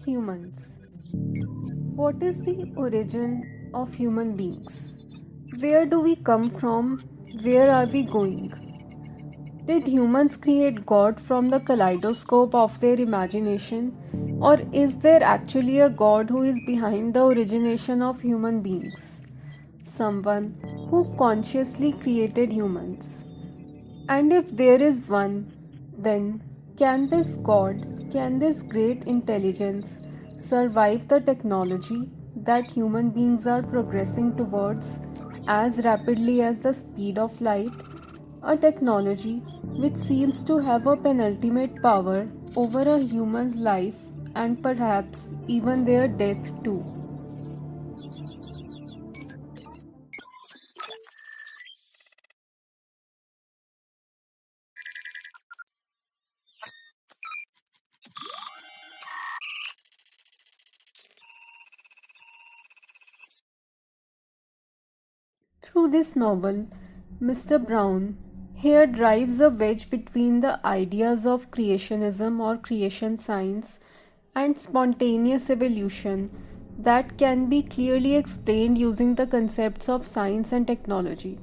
Humans. What is the origin of human beings? Where do we come from? Where are we going? Did humans create God from the kaleidoscope of their imagination? Or is there actually a God who is behind the origination of human beings? Someone who consciously created humans. And if there is one, then can this God, can this great intelligence survive the technology that human beings are progressing towards as rapidly as the speed of light? A technology which seems to have a penultimate power over a human's life and perhaps even their death too. Through this novel, Mr. Brown here drives a wedge between the ideas of creationism or creation science and spontaneous evolution that can be clearly explained using the concepts of science and technology.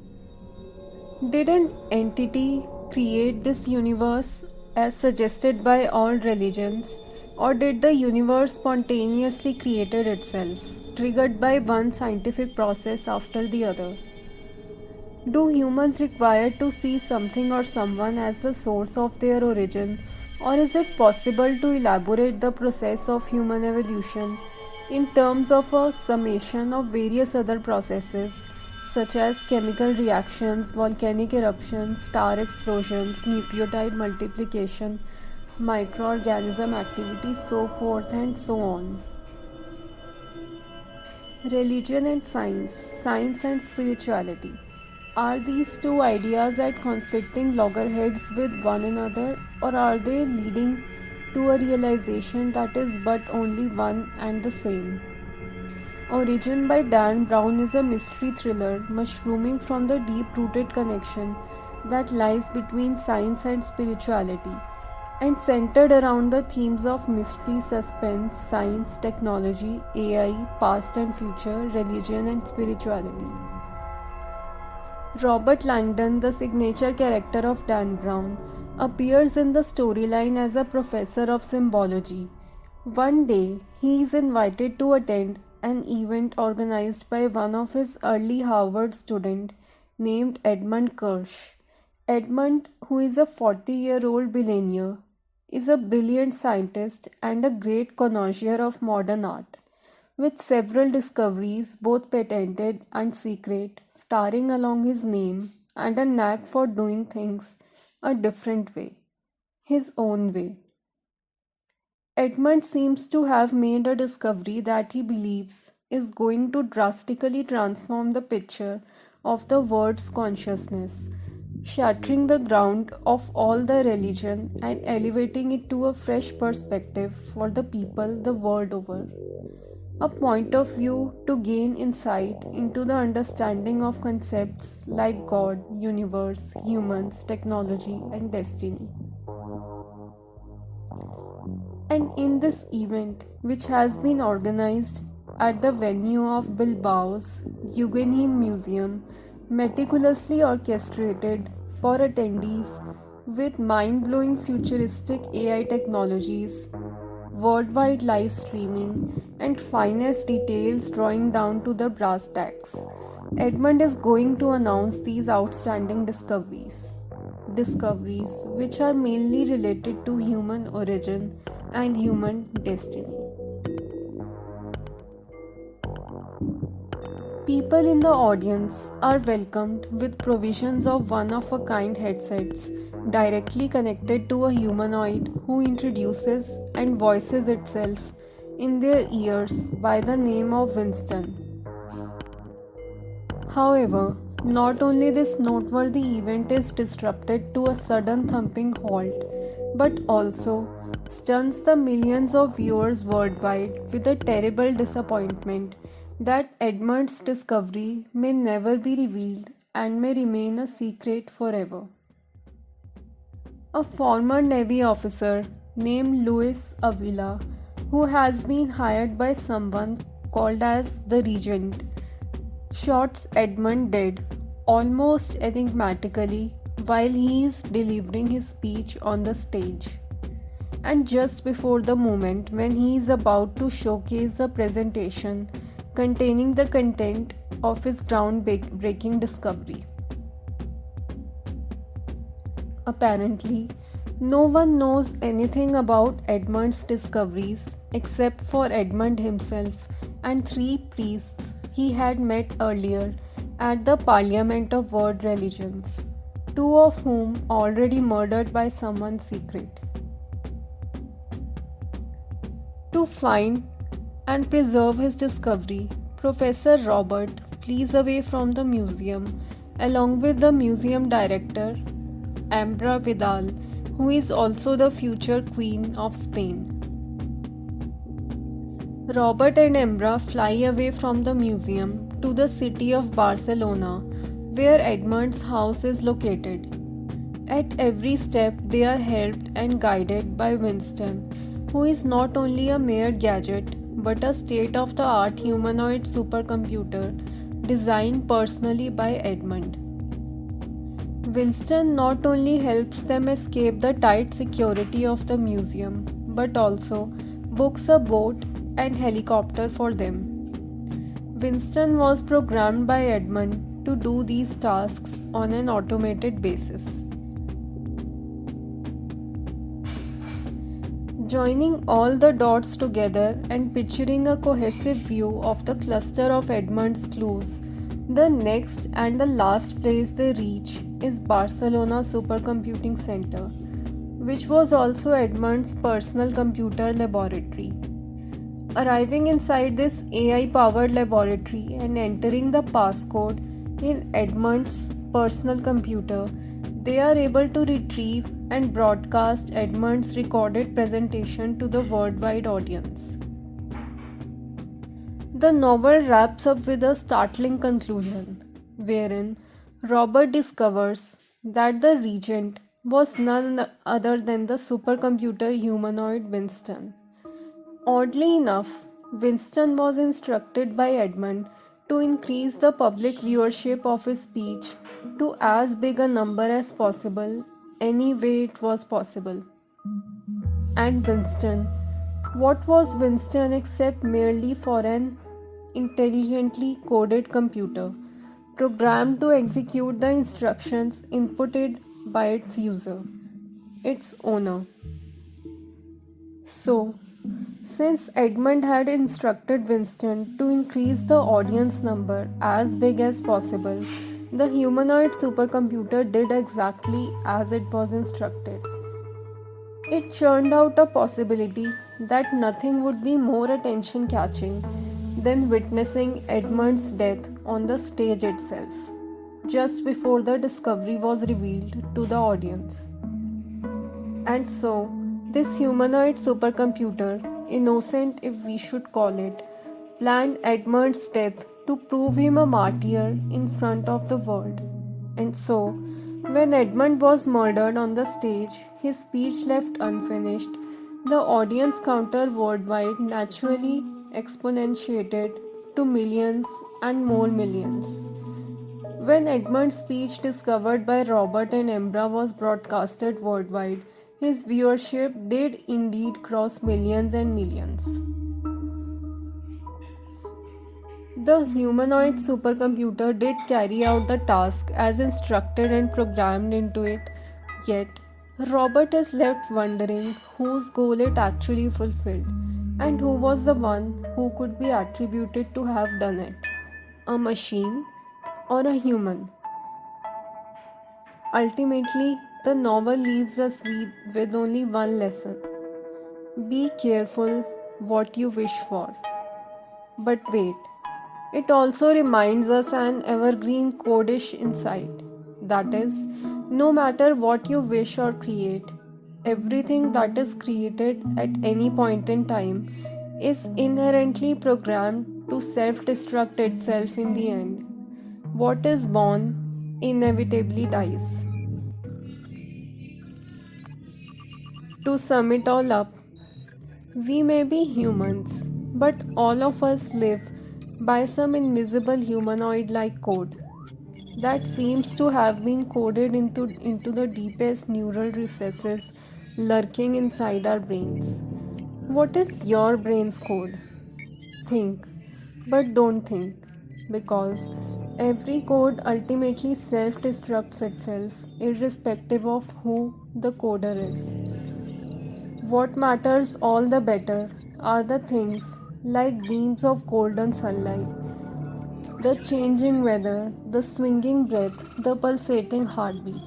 Did an entity create this universe as suggested by all religions, or did the universe spontaneously created itself, triggered by one scientific process after the other? Do humans require to see something or someone as the source of their origin, or is it possible to elaborate the process of human evolution in terms of a summation of various other processes, such as chemical reactions, volcanic eruptions, star explosions, nucleotide multiplication, microorganism activity, so forth and so on? Religion and science, science and spirituality. Are these two ideas at conflicting loggerheads with one another, or are they leading to a realization that is but only one and the same? Origin by Dan Brown is a mystery thriller mushrooming from the deep rooted connection that lies between science and spirituality, and centered around the themes of mystery, suspense, science, technology, AI, past and future, religion, and spirituality. Robert Langdon, the signature character of Dan Brown, appears in the storyline as a professor of symbology. One day, he is invited to attend an event organized by one of his early Harvard students named Edmund Kirsch. Edmund, who is a 40-year-old billionaire, is a brilliant scientist and a great connoisseur of modern art, with several discoveries, both patented and secret, starring along his name, and a knack for doing things a different way, his own way. Edmund seems to have made a discovery that he believes is going to drastically transform the picture of the world's consciousness, shattering the ground of all the religion and elevating it to a fresh perspective for the people the world over. A point of view to gain insight into the understanding of concepts like God, universe, humans, technology, and destiny. And in this event, which has been organized at the venue of Bilbao's Guggenheim Museum, meticulously orchestrated for attendees with mind blowing futuristic AI technologies, worldwide live streaming, and finest details drawing down to the brass tacks, Edmund is going to announce these outstanding discoveries. Discoveries which are mainly related to human origin and human destiny. People in the audience are welcomed with provisions of one of a kind headsets directly connected to a humanoid who introduces and voices itself in their ears by the name of Winston. However, not only this noteworthy event is disrupted to a sudden thumping halt, but also stuns the millions of viewers worldwide with a terrible disappointment that Edmund's discovery may never be revealed and may remain a secret forever. a former Navy officer named Luis Avila, who has been hired by someone called as the Regent, shoots Edmund dead, almost enigmatically, while he is delivering his speech on the stage. And just before the moment when he is about to showcase a presentation containing the content of his groundbreaking discovery. Apparently, no one knows anything about Edmund's discoveries except for Edmund himself and three priests he had met earlier at the Parliament of World Religions, two of whom already murdered by someone secret. To find and preserve his discovery, Professor Robert flees away from the museum along with the museum director, Ambra Vidal, who is also the future Queen of Spain. Robert and Ambra fly away from the museum to the city of Barcelona, where Edmund's house is located. At every step, they are helped and guided by Winston, who is not only a mere gadget but a state of the art humanoid supercomputer designed personally by Edmund. Winston not only helps them escape the tight security of the museum but also books a boat and helicopter for them. Winston was programmed by Edmund to do these tasks on an automated basis. Joining all the dots together and picturing a cohesive view of the cluster of Edmund's clues, the next and the last place they reach is Barcelona Supercomputing Center, which was also Edmund's personal computer laboratory. Arriving inside this AI-powered laboratory and entering the passcode in Edmund's personal computer, they are able to retrieve and broadcast Edmund's recorded presentation to the worldwide audience. The novel wraps up with a startling conclusion, wherein Robert discovers that the regent was none other than the supercomputer humanoid Winston. Oddly enough, Winston was instructed by Edmund to increase the public viewership of his speech to as big a number as possible, any way it was possible. And Winston, what was Winston except merely for an intelligently coded computer, programmed to execute the instructions inputted by its user, its owner? So, since Edmund had instructed Winston to increase the audience number as big as possible, the humanoid supercomputer did exactly as it was instructed. It churned out a possibility that nothing would be more attention catching than witnessing Edmund's death on the stage itself, just before the discovery was revealed to the audience. And so, this humanoid supercomputer, innocent if we should call it, planned Edmund's death to prove him a martyr in front of the world. And so, when Edmund was murdered on the stage, his speech left unfinished, the audience counter worldwide naturally exponentiated to millions and more millions. When Edmund's speech discovered by Robert and Ambra was broadcasted worldwide, his viewership did indeed cross millions and millions. The humanoid supercomputer did carry out the task as instructed and programmed into it, yet Robert is left wondering whose goal it actually fulfilled and who was the one who could be attributed to have done it, a machine or a human. Ultimately, the novel leaves us with only one lesson: be careful what you wish for. But wait, it also reminds us an evergreen codish insight. That is, no matter what you wish or create, everything that is created at any point in time is inherently programmed to self-destruct itself in the end. What is born inevitably dies. To sum it all up, we may be humans, but all of us live by some invisible humanoid like code that seems to have been coded into the deepest neural recesses lurking inside our brains. What is your brain's code? Think, but don't think, because every code ultimately self destructs itself, irrespective of who the coder is. What matters all the better are the things like beams of golden sunlight, the changing weather, the swinging breath, the pulsating heartbeat.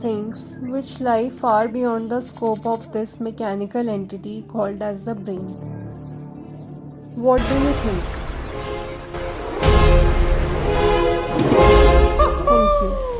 Things which lie far beyond the scope of this mechanical entity called as the brain. What do you think? Thank you.